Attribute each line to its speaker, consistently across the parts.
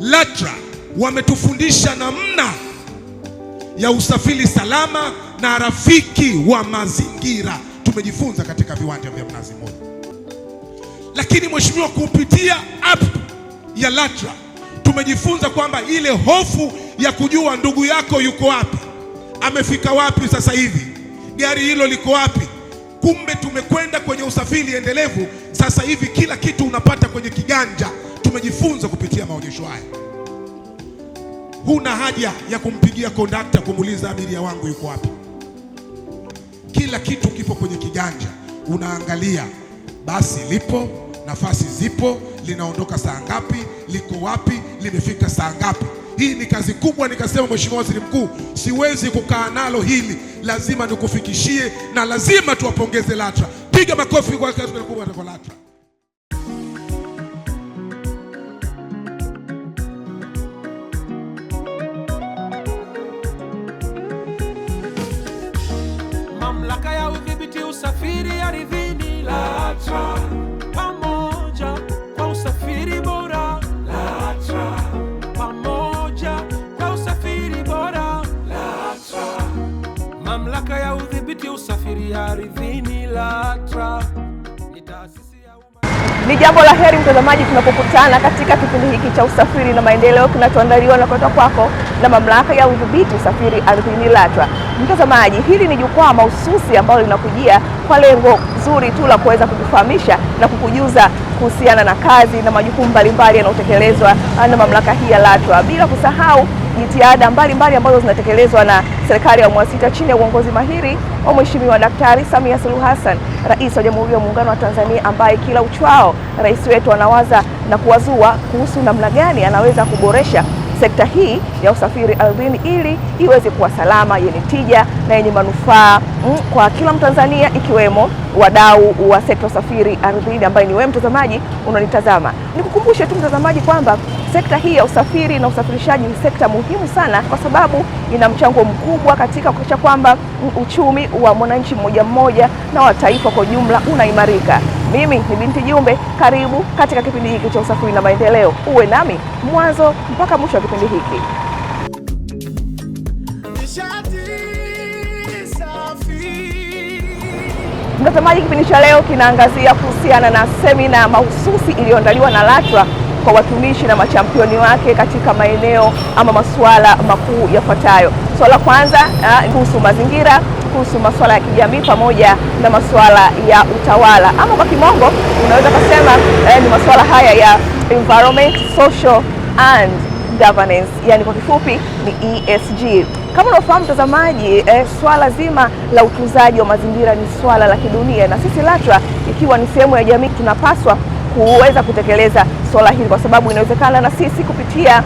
Speaker 1: LATRA wametufundisha namna ya usafiri salama na rafiki wa mazingira. Tumejifunza katika viwanja vya Mnazi Mmoja. Lakini mheshimiwa, kupitia app ya LATRA tumejifunza kwamba ile hofu ya kujua ndugu yako yuko wapi, amefika wapi sasa hivi, gari hilo liko wapi. Kumbe tumekwenda kwenye usafiri endelevu. Sasa hivi kila kitu unapata kwenye kiganja. Tumejifunza kupitia maonyesho haya. Huna haja ya kumpigia kondakta kumuuliza abiria wangu yuko wapi. Kila kitu kipo kwenye kiganja. Unaangalia basi lipo, nafasi zipo, linaondoka saa ngapi, liko wapi, limefika saa ngapi. Hii ni kazi kubwa. Nikasema Mheshimiwa Waziri Mkuu, siwezi kukaa nalo hili, lazima nikufikishie na lazima tuwapongeze LATRA. Piga makofi kwa kazi kubwa kwa LATRA.
Speaker 2: Mamlaka ya udhibiti usafiri ardhini LATRA, pamoja kwa usafiri bora LATRA, pamoja kwa usafiri bora LATRA. Mamlaka ya udhibiti usafiri ardhini LATRA ni taasisi ya umma.
Speaker 3: Ni jambo la heri mtazamaji, tunapokutana katika kipindi hiki cha usafiri na maendeleo kinachoandaliwa na kutoka kwako na mamlaka ya udhibiti usafiri ardhini LATRA. Mtazamaji, hili ni jukwaa mahususi ambalo linakujia kwa lengo zuri tu la kuweza kukufahamisha na kukujuza kuhusiana na kazi na majukumu mbalimbali yanayotekelezwa na mamlaka hii ya LATRA, bila kusahau jitihada mbalimbali ambazo zinatekelezwa na serikali ya awamu ya sita chini ya uongozi mahiri wa Mheshimiwa Daktari Samia Suluhu Hassan, Rais wa Jamhuri ya Muungano wa Tanzania, ambaye kila uchwao rais wetu anawaza na kuwazua kuhusu namna gani anaweza kuboresha sekta hii ya usafiri ardhini ili iweze kuwa salama, yenye tija na yenye manufaa kwa kila Mtanzania, ikiwemo wadau wa sekta usafiri ardhini ambaye ni wewe mtazamaji unanitazama. Nikukumbushe tu mtazamaji kwamba sekta hii ya usafiri na usafirishaji ni sekta muhimu sana, kwa sababu ina mchango mkubwa katika kuhakikisha kwamba uchumi wa mwananchi mmoja mmoja na wa taifa kwa jumla unaimarika. Mimi ni Binti Jumbe, karibu katika kipindi hiki cha usafiri na maendeleo. Uwe nami mwanzo mpaka mwisho wa kipindi hiki. Mtazamaji, kipindi cha leo kinaangazia kuhusiana na semina mahususi iliyoandaliwa na LATRA kwa watumishi na machampioni wake katika maeneo ama masuala makuu yafuatayo. Swala kwanza kuhusu mazingira, kuhusu masuala ya kijamii pamoja na masuala ya utawala, ama kwa kimongo unaweza kusema ni masuala haya ya environment, social and governance, yani kwa kifupi ni ESG. Kama unafahamu mtazamaji, swala zima la utunzaji wa mazingira ni swala la kidunia, na sisi LATRA ikiwa ni sehemu ya jamii tunapaswa kuweza kutekeleza swala hili, kwa sababu inawezekana na sisi kupitia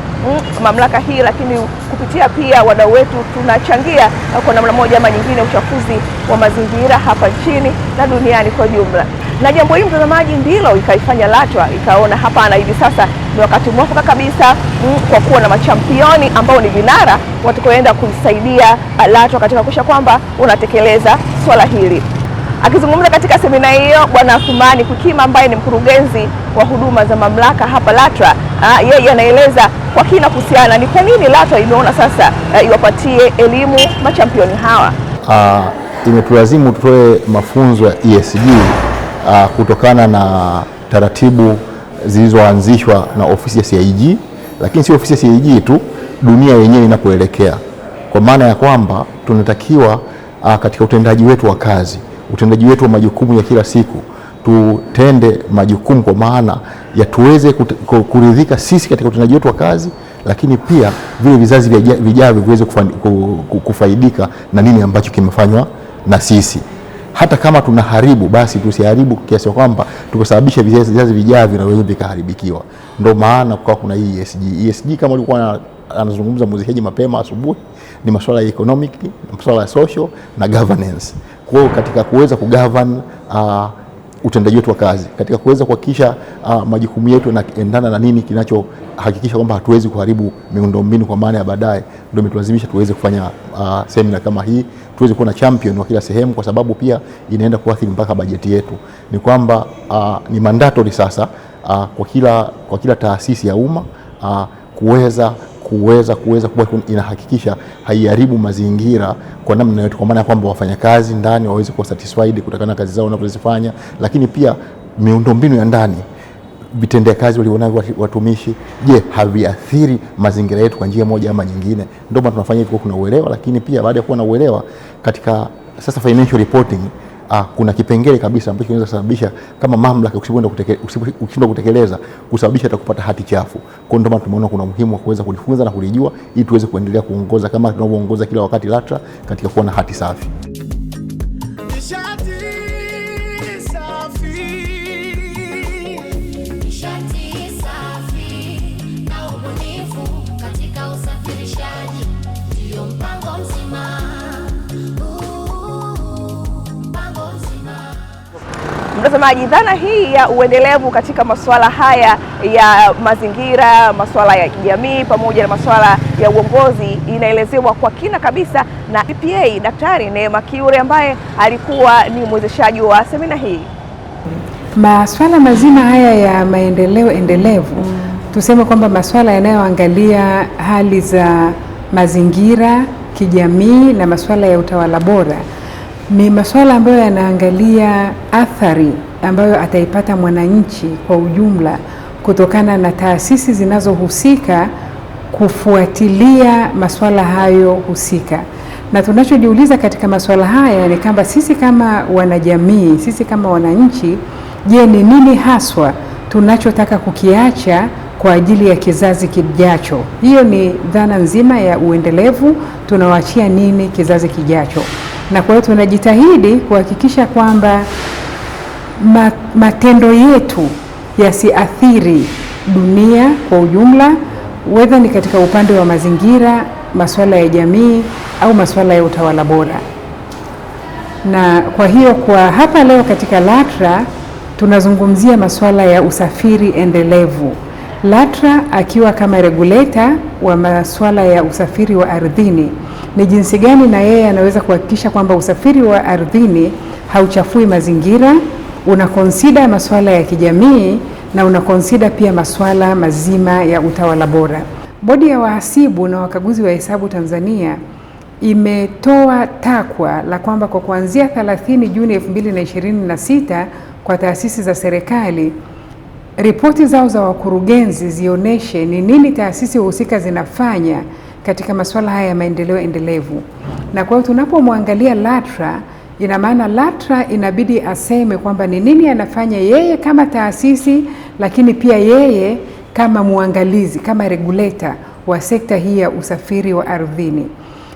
Speaker 3: mamlaka hii, lakini kupitia pia wadau wetu tunachangia kwa namna moja ama nyingine uchafuzi wa mazingira hapa nchini na duniani kwa jumla. Na jambo hili mtazamaji ndilo ikaifanya LATRA ikaona hapana, hivi sasa ni wakati mwafaka kabisa kwa kuwa na machampioni ambao ni vinara watakaoenda kuisaidia LATRA katika kuhakikisha kwamba unatekeleza swala hili. Akizungumza katika semina hiyo, Bwana Athumani Kwikima ambaye ni mkurugenzi wa huduma za mamlaka hapa LATRA, yeye anaeleza kwa kina kuhusiana ni kwa nini LATRA imeona sasa iwapatie elimu machampioni hawa.
Speaker 4: Imetulazimu tutoe mafunzo ya ESG kutokana na taratibu zilizoanzishwa na ofisi ya CIG, lakini si ofisi ya CIG tu, dunia yenyewe inapoelekea, kwa maana ya kwamba tunatakiwa katika utendaji wetu wa kazi, utendaji wetu wa majukumu ya kila siku, tutende majukumu kwa maana ya tuweze kuridhika sisi katika utendaji wetu wa kazi, lakini pia vile vizazi vijavyo viweze kufaidika na nini ambacho kimefanywa na sisi. Hata kama tunaharibu, basi tusiharibu kiasi kwamba tukasababisha vizazi vijavyo na wewe vikaharibikiwa. Ndio maana kwa kuna hii ESG. ESG kama ulikuwa anazungumza muziki mapema asubuhi, ni masuala ya economic, masuala ya social na governance. Kwa hiyo katika kuweza kugovern utendaji wetu wa kazi, katika kuweza kuhakikisha majukumu yetu yanaendana na nini kinachohakikisha kwamba hatuwezi kuharibu miundombinu kwa maana ya baadaye, ndio imetulazimisha tuweze kufanya semina kama hii, tuweze kuwa na champion wa kila sehemu, kwa sababu pia inaenda kuathiri mpaka bajeti yetu. Ni kwamba ni mandatory sasa kwa kila taasisi ya umma kuweza kuwa inahakikisha haiharibu mazingira kwa namna yote, kwa maana kwamba wafanyakazi ndani waweze kuwa satisfied kutokana na kazi zao wanazozifanya, lakini pia miundombinu ya ndani, vitendea kazi walionavyo watumishi, je, haviathiri mazingira yetu kwa njia moja ama nyingine? Ndio maana tunafanya hivyo, kuna uelewa. Lakini pia baada ya kuwa na uelewa katika sasa financial reporting, kuna kipengele kabisa ambacho kinaweza kusababisha kama mamlaka ukishindwa kutekeleza kusababisha hata kupata hati chafu. Kwa ndio maana tumeona kuna umuhimu wa kuweza kujifunza na kulijua ili tuweze kuendelea kuongoza kama tunavyoongoza kila wakati LATRA katika kuwa na hati safi.
Speaker 3: Mtazamaji, dhana hii ya uendelevu katika masuala haya ya mazingira, masuala ya kijamii pamoja na masuala ya uongozi inaelezewa kwa kina kabisa na PPA Daktari Neema Kiure ambaye alikuwa ni mwezeshaji wa semina hii.
Speaker 5: Masuala mazima haya ya maendeleo endelevu, tuseme kwamba masuala yanayoangalia hali za mazingira, kijamii na masuala ya utawala bora ni masuala ambayo yanaangalia athari ambayo ataipata mwananchi kwa ujumla kutokana na taasisi zinazohusika kufuatilia masuala hayo husika. Na tunachojiuliza katika masuala haya ni kwamba sisi kama wanajamii, sisi kama wananchi, je, ni nini haswa tunachotaka kukiacha kwa ajili ya kizazi kijacho? Hiyo ni dhana nzima ya uendelevu, tunawaachia nini kizazi kijacho. Na kwa hiyo tunajitahidi kuhakikisha kwamba matendo yetu yasiathiri dunia kwa ujumla, whether ni katika upande wa mazingira, masuala ya jamii au masuala ya utawala bora. Na kwa hiyo kwa hapa leo katika LATRA tunazungumzia masuala ya usafiri endelevu. LATRA akiwa kama regulator wa masuala ya usafiri wa ardhini, ni jinsi gani na yeye anaweza kuhakikisha kwamba usafiri wa ardhini hauchafui mazingira, unakonsida masuala ya kijamii na unakonsida pia masuala mazima ya utawala bora. Bodi ya wahasibu na wakaguzi wa hesabu Tanzania imetoa takwa la kwamba kwa kuanzia 30 Juni 2026 kwa taasisi za serikali, ripoti zao za wakurugenzi zioneshe ni nini taasisi husika zinafanya katika masuala haya ya maendeleo endelevu. Na kwa hiyo tunapomwangalia LATRA, ina maana LATRA inabidi aseme kwamba ni nini anafanya yeye kama taasisi, lakini pia yeye kama muangalizi, kama regulator wa sekta hii ya usafiri wa ardhini.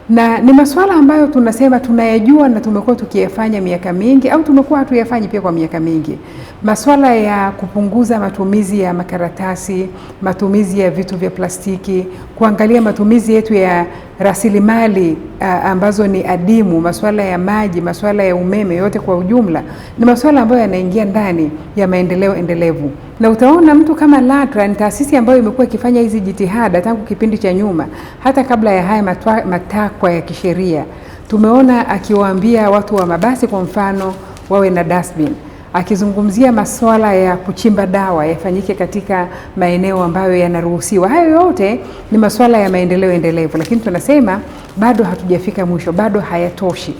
Speaker 5: Na ni masuala ambayo tunasema tunayajua na tumekuwa tukiyafanya miaka mingi, au tumekuwa hatuyafanyi pia kwa miaka mingi. Masuala ya kupunguza matumizi ya makaratasi, matumizi ya vitu vya plastiki, kuangalia matumizi yetu ya rasilimali ambazo ni adimu, masuala ya maji, masuala ya umeme, yote kwa ujumla ni masuala ambayo yanaingia ndani ya maendeleo endelevu. Na utaona mtu kama LATRA ni taasisi ambayo imekuwa ikifanya hizi jitihada tangu kipindi cha nyuma, hata kabla ya haya matakwa ya kisheria. Tumeona akiwaambia watu wa mabasi kwa mfano wawe na dustbin, akizungumzia masuala ya kuchimba dawa yafanyike katika maeneo ambayo yanaruhusiwa. Hayo yote ni masuala ya maendeleo endelevu, lakini tunasema bado hatujafika mwisho, bado hayatoshi.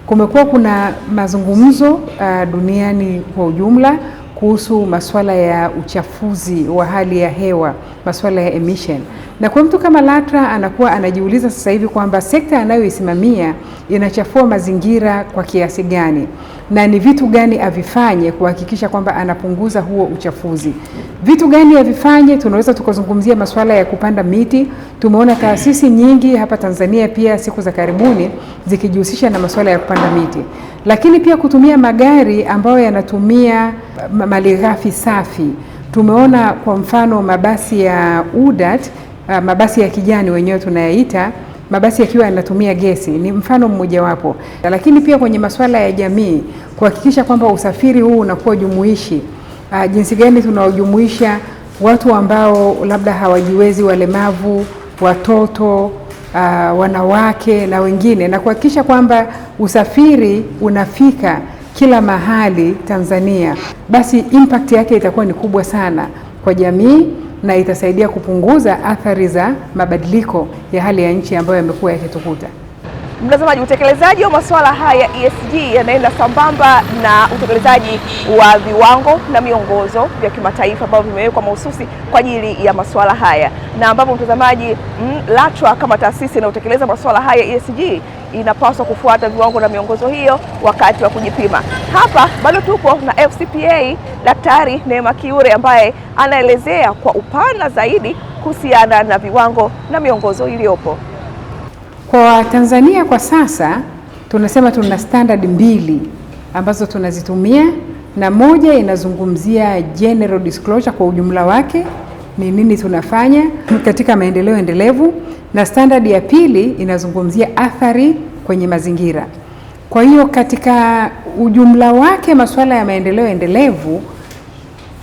Speaker 5: Kumekuwa kuna mazungumzo duniani kwa ujumla kuhusu masuala ya uchafuzi wa hali ya hewa, masuala ya emission. Na kwa mtu kama LATRA anakuwa anajiuliza sasa hivi kwamba sekta anayoisimamia inachafua mazingira kwa kiasi gani, na ni vitu gani avifanye kuhakikisha kwamba anapunguza huo uchafuzi. Vitu gani avifanye? Tunaweza tukazungumzia masuala ya kupanda miti. Tumeona taasisi nyingi hapa Tanzania pia siku za karibuni zikijihusisha na masuala ya kupanda miti, lakini pia kutumia magari ambayo yanatumia malighafi safi. Tumeona kwa mfano mabasi ya UDAT, mabasi ya kijani wenyewe tunayaita, mabasi yakiwa yanatumia gesi, ni mfano mmoja wapo. Lakini pia kwenye masuala ya jamii, kuhakikisha kwamba usafiri huu unakuwa jumuishi. Jinsi gani tunawajumuisha watu ambao labda hawajiwezi, walemavu, watoto, wanawake na wengine, na kuhakikisha kwamba usafiri unafika kila mahali Tanzania, basi impact yake itakuwa ni kubwa sana kwa jamii, na itasaidia kupunguza athari za mabadiliko ya hali ya nchi ambayo yamekuwa yakitukuta.
Speaker 3: Mtazamaji, utekelezaji wa masuala haya ya ESG yanaenda sambamba na utekelezaji wa viwango na miongozo vya kimataifa ambavyo vimewekwa mahususi kwa ajili ya masuala haya, na ambapo mtazamaji, LATRA kama taasisi inayotekeleza masuala haya ya ESG inapaswa kufuata viwango na miongozo hiyo wakati wa kujipima. Hapa bado tupo na FCPA Daktari Neema Kiure ambaye anaelezea kwa upana zaidi kuhusiana na viwango na miongozo iliyopo.
Speaker 5: Kwa Tanzania kwa sasa tunasema tuna standard 2 ambazo tunazitumia, na moja inazungumzia general disclosure kwa ujumla wake, ni nini tunafanya katika maendeleo endelevu, na standard ya pili inazungumzia athari kwenye mazingira. Kwa hiyo katika ujumla wake masuala ya maendeleo endelevu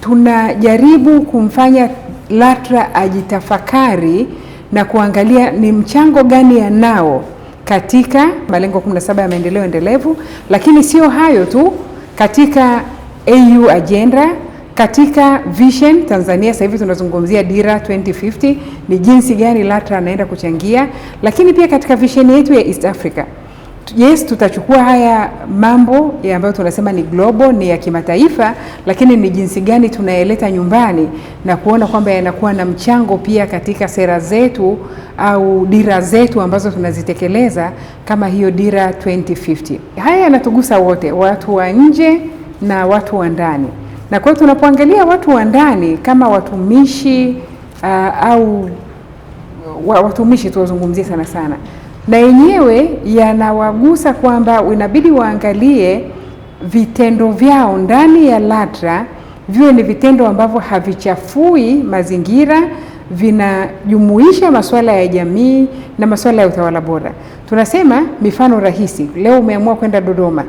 Speaker 5: tunajaribu kumfanya LATRA ajitafakari na kuangalia ni mchango gani yanao katika malengo 17 ya maendeleo endelevu, lakini sio hayo tu, katika AU agenda, katika vision Tanzania sasa hivi tunazungumzia dira 2050, ni jinsi gani LATRA anaenda kuchangia, lakini pia katika vision yetu ya East Africa. Yes, tutachukua haya mambo ambayo tunasema ni global, ni ya kimataifa, lakini ni jinsi gani tunayeleta nyumbani na kuona kwamba yanakuwa na mchango pia katika sera zetu au dira zetu ambazo tunazitekeleza kama hiyo dira 2050. Haya yanatugusa wote, watu wa nje na watu wa ndani. Na kwa hiyo tunapoangalia watu wa ndani kama watumishi au watumishi tuwazungumzie sana sana, na yenyewe yanawagusa kwamba inabidi waangalie vitendo vyao ndani ya LATRA viwe ni vitendo ambavyo havichafui mazingira, vinajumuisha masuala ya jamii na masuala ya utawala bora. Tunasema mifano rahisi, leo umeamua kwenda Dodoma.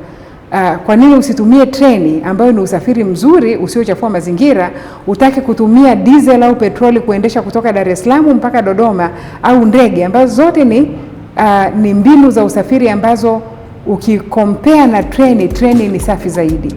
Speaker 5: Kwa nini usitumie treni ambayo ni usafiri mzuri usiochafua mazingira, utake kutumia diesel au petroli kuendesha kutoka Dar es Salaam mpaka Dodoma, au ndege ambazo zote ni mbinu za usafiri ambazo ukikompea na treni ni safi zaidi.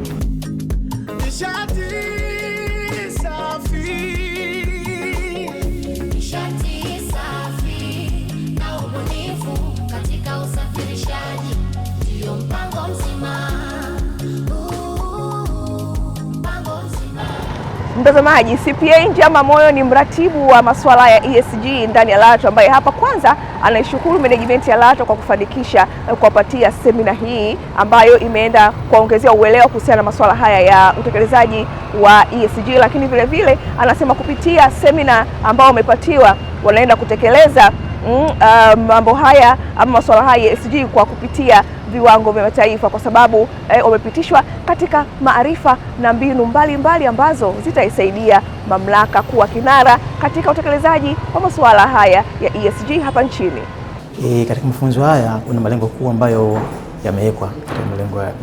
Speaker 3: Mtazamaji, CPA Njama Moyo ni mratibu wa masuala ya ESG ndani ya LATRA, ambaye hapa kwanza anaishukuru management ya LATRA kwa kufanikisha kuwapatia semina hii ambayo imeenda kuongezea uelewa kuhusiana na masuala haya ya utekelezaji wa ESG, lakini vile vile anasema kupitia semina ambao wamepatiwa wanaenda kutekeleza mambo haya ama masuala haya ya ESG kwa kupitia viwango vya mataifa, kwa sababu wamepitishwa katika maarifa na mbinu mbalimbali ambazo zitaisaidia mamlaka kuwa kinara katika utekelezaji wa masuala haya ya ESG hapa nchini.
Speaker 6: Katika mafunzo haya kuna malengo kuu ambayo yamewekwa.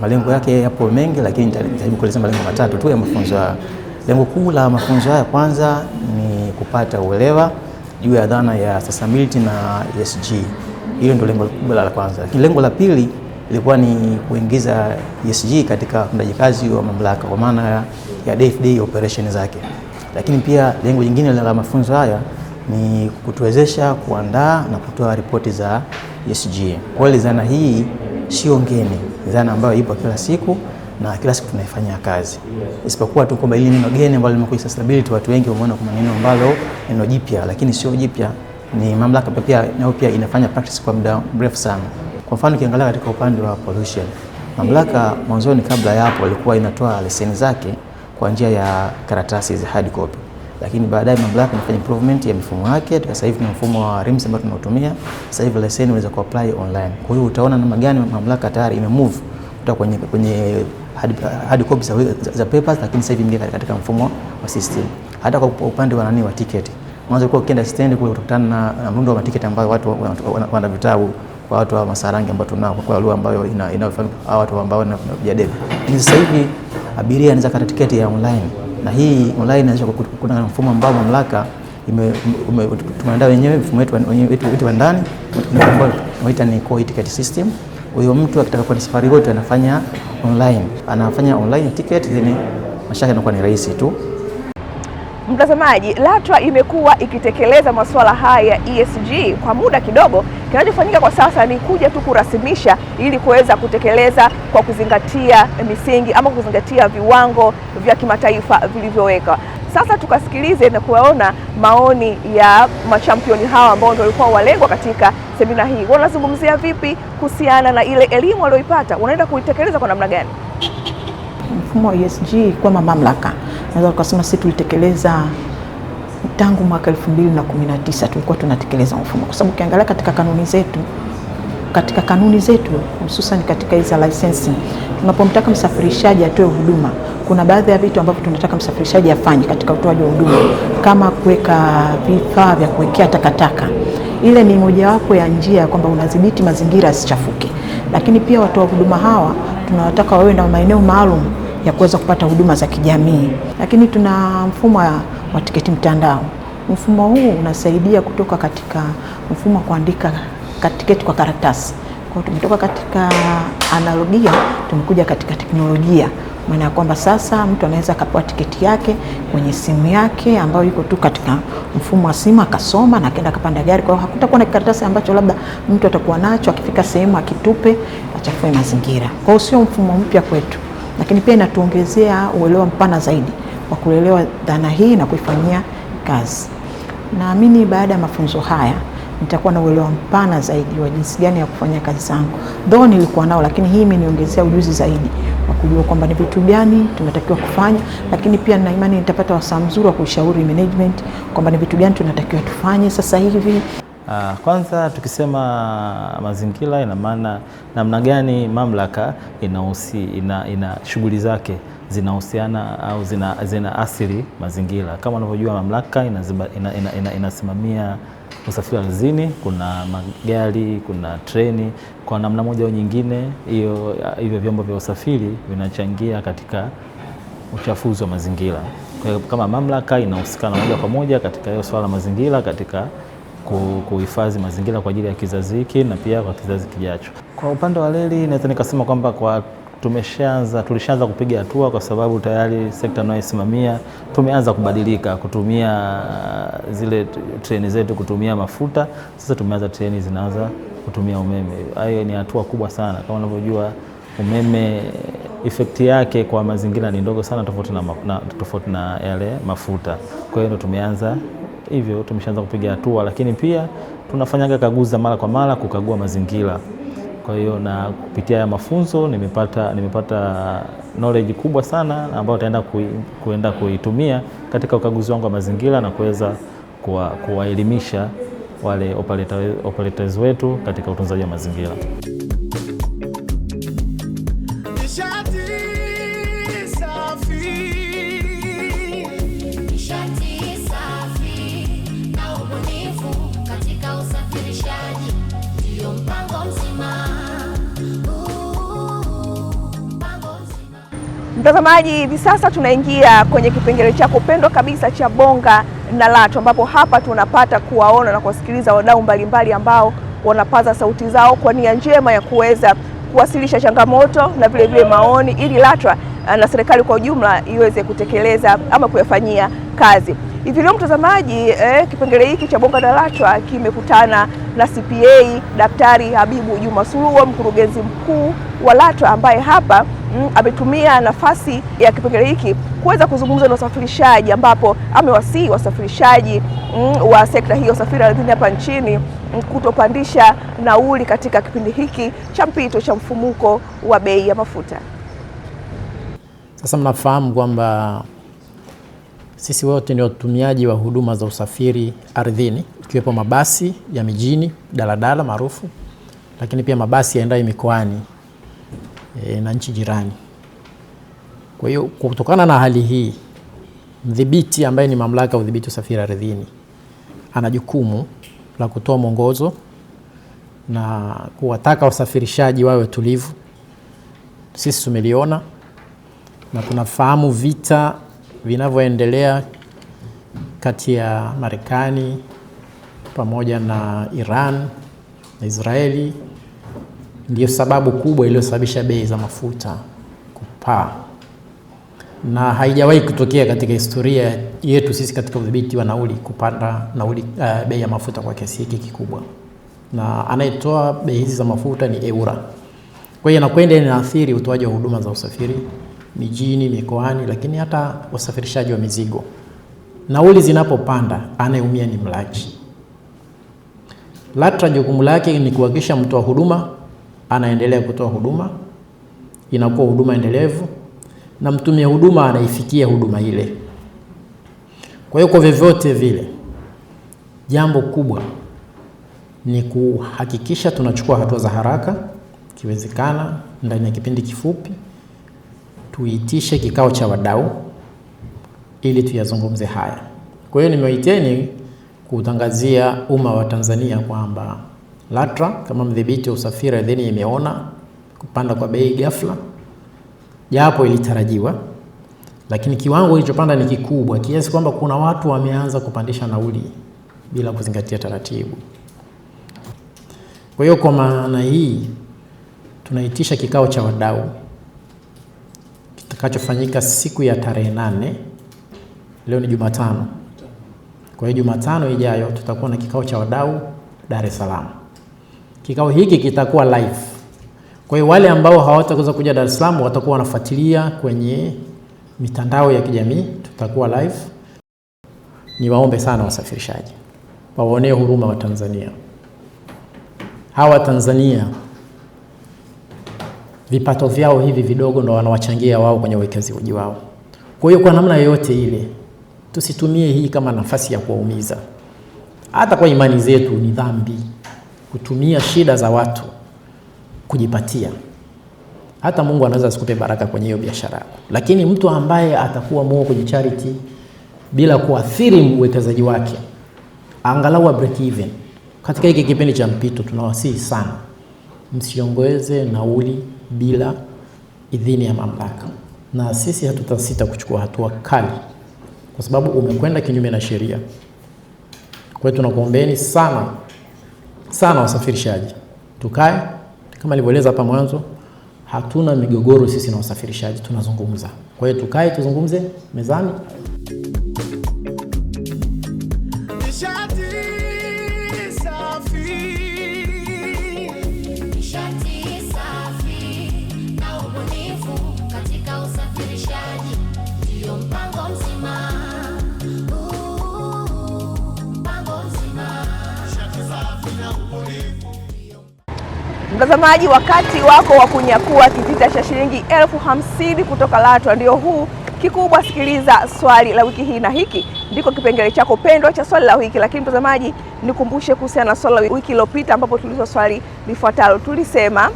Speaker 6: Malengo yake yapo mengi, lakini nitajaribu kueleza malengo matatu tu ya mafunzo haya. Lengo kuu la mafunzo haya kwanza ni kupata uelewa juu ya dhana ya sustainability na ESG. Hilo ndio lengo kubwa la kwanza. Lakini lengo la pili ilikuwa ni kuingiza ESG katika utendaji kazi wa mamlaka kwa maana ya day-to-day operation zake. Lakini pia lengo jingine la mafunzo haya ni kutuwezesha kuandaa na kutoa ripoti za ESG. Kwa hiyo dhana hii sio ngeni, dhana ambayo ipo kila siku na kila siku tunaifanyia kazi. Isipokuwa tu kwamba ile neno geni ambalo limekuja sustainability, watu wengi wameona kama neno ambalo neno jipya, lakini sio jipya. Ni mamlaka pia inafanya practice kwa muda mrefu sana. Kwa mfano ukiangalia katika upande wa pollution, mamlaka mwanzoni kabla ya hapo ilikuwa inatoa leseni zake kwa njia ya karatasi za hard copy. Lakini baadaye mamlaka imefanya improvement ya mifumo yake. Sasa hivi tuna mfumo wa RIMS ambao tunatumia. Sasa hivi leseni unaweza kuapply online. Kwa hiyo utaona namna gani mamlaka tayari imemove kutoka kwenye hard copy za papers, lakini sasa hivi imeingia katika mfumo wa system. Hata kwa upande wa tiketi. Mwanzo ulikuwa ukienda stand kule utakutana na mrundo wa tiketi ambayo watu wana vitabu kwa watu wa Masarangi ambao tunao kwa lugha ambayo inayofahamu watu ambao wanajadili. Sasa hivi abiria anaweza kata tiketi ya online, na hii online inaweza kuna mfumo ambao mamlaka tumeandaa wenyewe, mfumo wetu wa ndani ambao tunaita ni core ticket system. Huyo mtu akitaka kwenda safari yote anafanya online ticket, then mashaka yanakuwa ni rahisi tu.
Speaker 3: Mtazamaji, LATRA imekuwa ikitekeleza masuala haya ya ESG kwa muda kidogo. Kinachofanyika kwa sasa ni kuja tu kurasimisha ili kuweza kutekeleza kwa kuzingatia misingi ama kuzingatia viwango vya kimataifa vilivyowekwa. Sasa tukasikilize na kuwaona maoni ya machampioni hawa ambao ndio walikuwa walengwa katika semina hii. Wanazungumzia vipi kuhusiana na ile elimu walioipata, wanaenda kuitekeleza kwa namna gani?
Speaker 7: Mfumo wa ESG kwa mamlaka, naweza kusema sisi tulitekeleza tangu mwaka 2019 tulikuwa tunatekeleza mfumo, kwa sababu ukiangalia katika kanuni zetu hususan katika hizo licensing, tunapomtaka msafirishaji atoe huduma, kuna baadhi ya vitu ambavyo tunataka msafirishaji afanye katika utoaji wa huduma, kama kuweka vifaa vya kuwekea takataka. Ile ni mojawapo ya njia kwamba unadhibiti mazingira yasichafuke, lakini pia watoa huduma hawa tunawataka wawe na maeneo maalum ya kuweza kupata huduma za kijamii. Lakini tuna mfumo wa tiketi mtandao. Mfumo huu unasaidia kutoka katika mfumo wa kuandika tiketi kwa karatasi. Kwa tumetoka katika analogia tumekuja katika teknolojia. Maana ya kwamba sasa mtu anaweza akapewa tiketi yake kwenye simu yake ambayo iko tu katika mfumo wa simu, akasoma na akaenda akapanda gari. Kwa hiyo hakutakuwa na karatasi ambacho labda mtu atakuwa nacho akifika sehemu akitupe achafue mazingira. Kwa hiyo sio mfumo mpya kwetu, lakini pia inatuongezea uelewa mpana zaidi wa kuelewa dhana hii na kuifanyia kazi. Naamini baada ya mafunzo haya nitakuwa na uelewa mpana zaidi wa jinsi gani ya kufanya kazi zangu. Ndio nilikuwa nao, lakini hii imeniongezea ujuzi zaidi wa kujua kwamba ni vitu gani tunatakiwa kufanya, lakini pia na imani nitapata wasaa mzuri wa kushauri management kwamba ni vitu gani tunatakiwa tufanye sasa hivi.
Speaker 6: Kwanza tukisema mazingira, ina maana namna gani mamlaka ina shughuli zake zinahusiana au zina asili mazingira. Kama unavyojua mamlaka inasimamia usafiri ardhini, kuna magari, kuna treni. Kwa namna moja au nyingine, hivyo vyombo vya usafiri vinachangia katika uchafuzi wa mazingira. Kwa hiyo kama mamlaka inahusikana moja kwa moja katika hiyo swala mazingira, katika kuhifadhi mazingira kwa ajili ya kizazi hiki na pia kwa kizazi kijacho. Kwa upande wa reli naweza nikasema kwamba tulishaanza kupiga hatua, kwa sababu tayari sekta tunayoisimamia tumeanza kubadilika kutumia zile treni zetu kutumia mafuta. Sasa tumeanza treni zinaanza kutumia umeme. Hayo ni hatua kubwa sana. Kama unavyojua umeme effect yake kwa mazingira ni ndogo sana, tofauti na yale mafuta. Kwa hiyo tumeanza hivyo, tumeshaanza kupiga hatua, lakini pia tunafanyaga kaguzi mara kwa mara kukagua mazingira. Kwa hiyo na kupitia ya mafunzo nimepata knowledge kubwa sana ambayo taenda kuenda kuitumia katika ukaguzi wangu wa mazingira na kuweza kuwaelimisha wale operators wetu katika utunzaji wa mazingira.
Speaker 3: Mtazamaji, hivi sasa tunaingia kwenye kipengele chako pendwa kabisa cha Bonga na LATRA, ambapo hapa tunapata kuwaona na kuwasikiliza wadau mbalimbali ambao wanapaza sauti zao kwa nia njema ya kuweza kuwasilisha changamoto na vile vile maoni ili LATRA na serikali kwa ujumla iweze kutekeleza ama kuyafanyia kazi. Hivi leo mtazamaji, kipengele hiki cha Bonga na LATRA kimekutana na CPA Daktari Habibu Juma Suluwa, mkurugenzi mkuu wa LATRA, ambaye hapa ametumia nafasi ya kipengele hiki kuweza kuzungumza na wasafirishaji, ambapo amewasihi wasafirishaji wa sekta hii ya usafiri ardhini hapa nchini kutopandisha nauli katika kipindi hiki cha mpito cha mfumuko wa bei ya mafuta.
Speaker 8: Sasa mnafahamu kwamba sisi wote ni watumiaji wa huduma za usafiri ardhini, ikiwepo mabasi ya mijini, daladala maarufu, lakini pia mabasi yaendayo mikoani na nchi jirani. Kwa hiyo kutokana na hali hii, mdhibiti ambaye ni mamlaka ya udhibiti usafiri ardhini ana jukumu la kutoa mwongozo na kuwataka wasafirishaji wawe tulivu. Sisi tumeliona na tunafahamu vita vinavyoendelea kati ya Marekani pamoja na Iran na Israeli ndiyo sababu kubwa iliyosababisha bei za mafuta kupaa. na haijawahi kutokea katika historia yetu sisi katika udhibiti wa nauli kupanda nauli bei ya mafuta kwa kiasi hiki kikubwa, na anayetoa bei hizi za mafuta ni EWURA. Kwa hiyo inakwenda inaathiri utoaji wa huduma za usafiri mijini, mikoani, lakini hata usafirishaji wa mizigo. Nauli zinapopanda, anayeumia ni mlaji. LATRA jukumu lake ni kuhakikisha mtoa huduma anaendelea kutoa huduma, inakuwa huduma endelevu, na mtumia huduma anaifikia huduma ile. Kwa hiyo kwa vyovyote vile, jambo kubwa ni kuhakikisha tunachukua hatua za haraka, kiwezekana ndani ya kipindi kifupi, tuitishe kikao cha wadau ili tuyazungumze haya. Kwa hiyo nimewaiteni kutangazia umma wa Tanzania kwamba LATRA kama mdhibiti wa usafiri ardhini imeona kupanda kwa bei ghafla, japo ilitarajiwa, lakini kiwango kilichopanda ni kikubwa kiasi kwamba kuna watu wameanza kupandisha nauli bila kuzingatia taratibu. Kwa hiyo kwa maana hii tunaitisha kikao cha wadau kitakachofanyika siku ya tarehe 8. Leo ni Jumatano. Kwa hiyo Jumatano ijayo tutakuwa na kikao cha wadau Dar es Salaam. Kikao hiki kitakuwa live. Kwa hiyo wale ambao hawataweza kuja Dar es Salaam watakuwa wanafuatilia kwenye mitandao ya kijamii, tutakuwa live. Niwaombe sana wasafirishaji waonee huruma wa Tanzania. Hawa Tanzania vipato vyao hivi vidogo ndo wanawachangia wao kwenye uwekezaji wao. Kwa hiyo kwa namna yoyote ile tusitumie hii kama nafasi ya kuwaumiza. Hata kwa imani zetu ni dhambi kutumia shida za watu kujipatia. Hata Mungu anaweza asikupe baraka kwenye hiyo biashara yako. Lakini mtu ambaye atakuwa moyo kwenye charity bila kuathiri uwekezaji wake, angalau break even. Katika hiki kipindi cha mpito tunawasihi sana msiongeze nauli bila idhini ya mamlaka. Na sisi hatutasita kuchukua hatua kali kwa sababu umekwenda kinyume na sheria. Kwa hiyo tunakuombeeni sana sana wasafirishaji. Tukae kama nilivyoeleza hapa mwanzo, hatuna migogoro sisi na wasafirishaji, tunazungumza. Kwa hiyo tukae tuzungumze mezani.
Speaker 3: Mtazamaji, wakati wako wa kunyakua kitita cha shilingi 50,000 kutoka LATRA ndio huu. Kikubwa, sikiliza swali la wiki hii, na hiki ndiko kipengele chako pendwa cha swali la wiki. Lakini mtazamaji, nikumbushe kuhusiana na swali la wiki iliyopita ambapo tulizo swali lifuatalo. Tulisema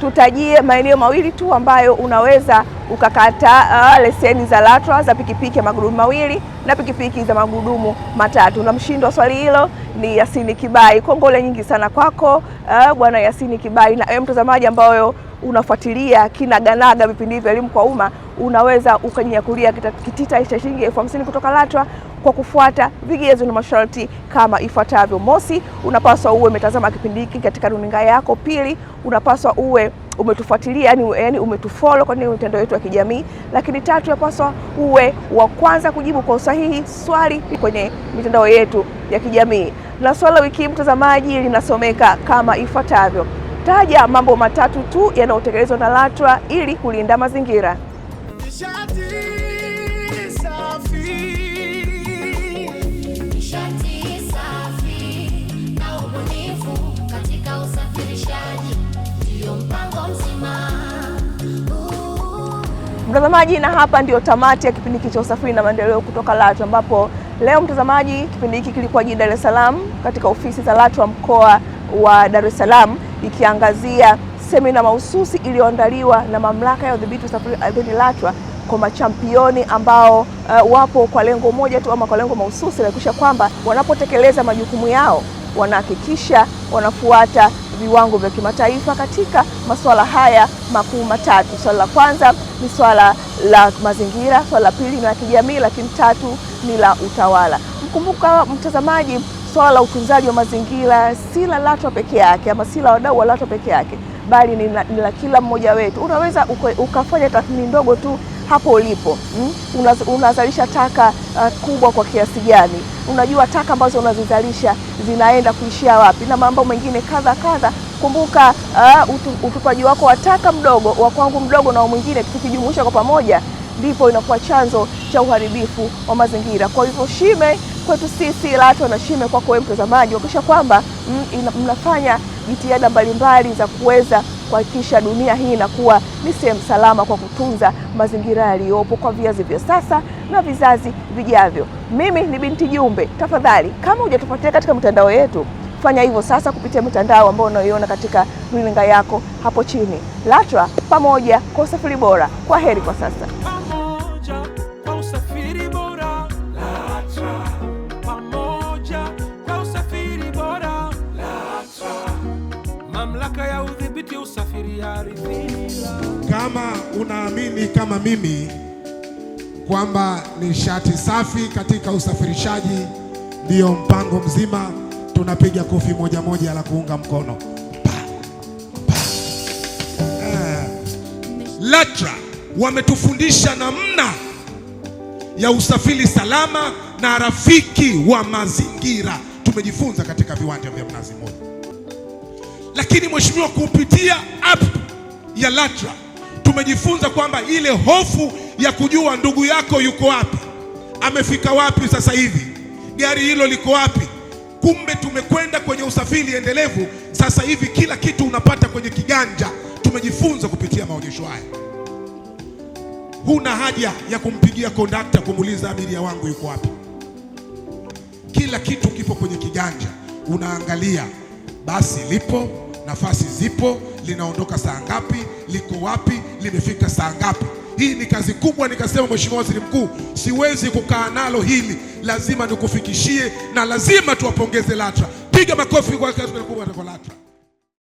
Speaker 3: tutajie maeneo mawili tu ambayo unaweza ukakata leseni za LATRA za pikipiki ya magurudumu mawili na pikipiki za magurudumu matatu. Na mshindi wa swali hilo ni Yasini Kibai. Kongole nyingi sana kwako bwana Yasini Kibai. Na mtazamaji ambayo unafuatilia kinaganaga vipindi vya elimu kwa umma, unaweza ukajinyakulia kitita cha shilingi 50,000 kutoka LATRA kwa kufuata vigezo na masharti kama ifuatavyo. Mosi, unapaswa uwe umetazama kipindi hiki katika runinga yako. Pili, unapaswa uwe umetufuatilia yani umetufollow kwenye mitandao yetu ya kijamii. Lakini tatu, unapaswa uwe wa kwanza kujibu kwa usahihi swali kwenye mitandao yetu ya kijamii. Na swali la wiki mtazamaji linasomeka kama ifuatavyo. Taja mambo matatu tu yanayotekelezwa na LATRA ili kulinda mazingira. Mtazamaji, na hapa ndio tamati ya kipindi hiki cha usafiri na maendeleo kutoka LATRA, ambapo leo mtazamaji, kipindi hiki kilikuwa jijini Dar es Salaam katika ofisi za LATRA mkoa wa Dar es Salaam, ikiangazia semina mahususi iliyoandaliwa na mamlaka ya udhibiti usafiri ardhini LATRA kwa machampioni ambao wapo kwa lengo moja tu ama kwa lengo mahususi la kuhakikisha kwamba wanapotekeleza majukumu yao wanahakikisha wanafuata viwango vya kimataifa katika masuala haya makuu matatu. Swala la kwanza ni swala la mazingira, swala la pili ni la kijamii, lakini tatu ni la utawala. Mkumbuka mtazamaji, swala la utunzaji wa mazingira si la LATRA peke yake ama si la wadau wa LATRA peke yake, bali ni la kila mmoja wetu. Unaweza ukafanya tathmini ndogo tu hapo ulipo, unazalisha taka kubwa kwa kiasi gani? Unajua taka ambazo unazizalisha zinaenda kuishia wapi, na mambo mengine kadha. Kumbuka utupaji wako wa taka mdogo, wa kwangu mdogo na wa mwingine, tukijumuisha kwa pamoja ndipo inakuwa chanzo cha uharibifu wa mazingira. Kwa hivyo shime kwetu sisi LATRA na shime kwako wewe mtazamaji, kuhakikisha kwamba mnafanya jitihada mbalimbali za kuweza kuhakikisha dunia hii inakuwa ni sehemu salama kwa kutunza mazingira yaliyopo kwa vizazi vya sasa na vizazi vijavyo. Mimi ni Binti Jumbe. Tafadhali, kama hujatufuatia katika mitandao yetu, fanya hivyo sasa kupitia mitandao ambayo unaiona katika runinga yako hapo chini. LATRA, pamoja kwa usafiri bora. Kwa heri kwa sasa.
Speaker 2: Pamoja kwa usafiri bora. LATRA, pamoja kwa usafiri bora. LATRA, mamlaka ya udhibiti usafiri ardhini.
Speaker 1: Kama unaamini kama mimi kwamba nishati safi katika usafirishaji ndiyo mpango mzima, tunapiga kofi moja moja la kuunga mkono. LATRA wametufundisha namna ya usafiri salama na rafiki wa mazingira. Tumejifunza katika viwanja vya Mnazi Mmoja, lakini mheshimiwa, kupitia app ya LATRA tumejifunza kwamba ile hofu ya kujua ndugu yako yuko wapi, amefika wapi sasa hivi, gari hilo liko wapi. Kumbe tumekwenda kwenye usafiri endelevu. Sasa hivi kila kitu unapata kwenye kiganja. Tumejifunza kupitia maonyesho haya. Huna haja ya kumpigia kondakta kumuuliza abiria wangu yuko wapi. Kila kitu kipo kwenye kiganja. Unaangalia basi lipo, nafasi zipo, linaondoka saa ngapi, liko wapi, limefika saa ngapi. Hii ni kazi kubwa. Nikasema, Mheshimiwa Waziri Mkuu, siwezi kukaa nalo hili, lazima nikufikishie, na lazima tuwapongeze LATRA. Piga makofi kwa kazi kubwa kwa LATRA.